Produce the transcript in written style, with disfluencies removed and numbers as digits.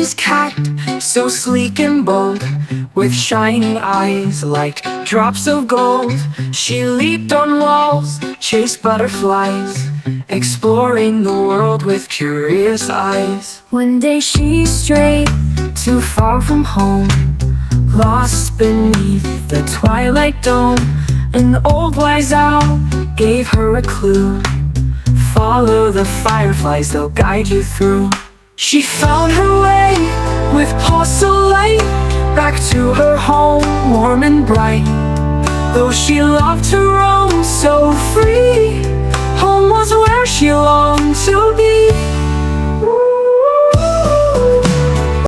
Burmese cat, so sleek and bold, with shining eyes like drops of gold. She leaped on walls, chased butterflies, exploring the world with curious eyes. One day she strayed too far from home, lost beneath the twilight dome. An old wise owl gave her a clue: follow the fireflies, they'll guide you through. She found her way with paws so light, back to her home, warm and bright. Though she loved to roam so free, home was where she longed to be.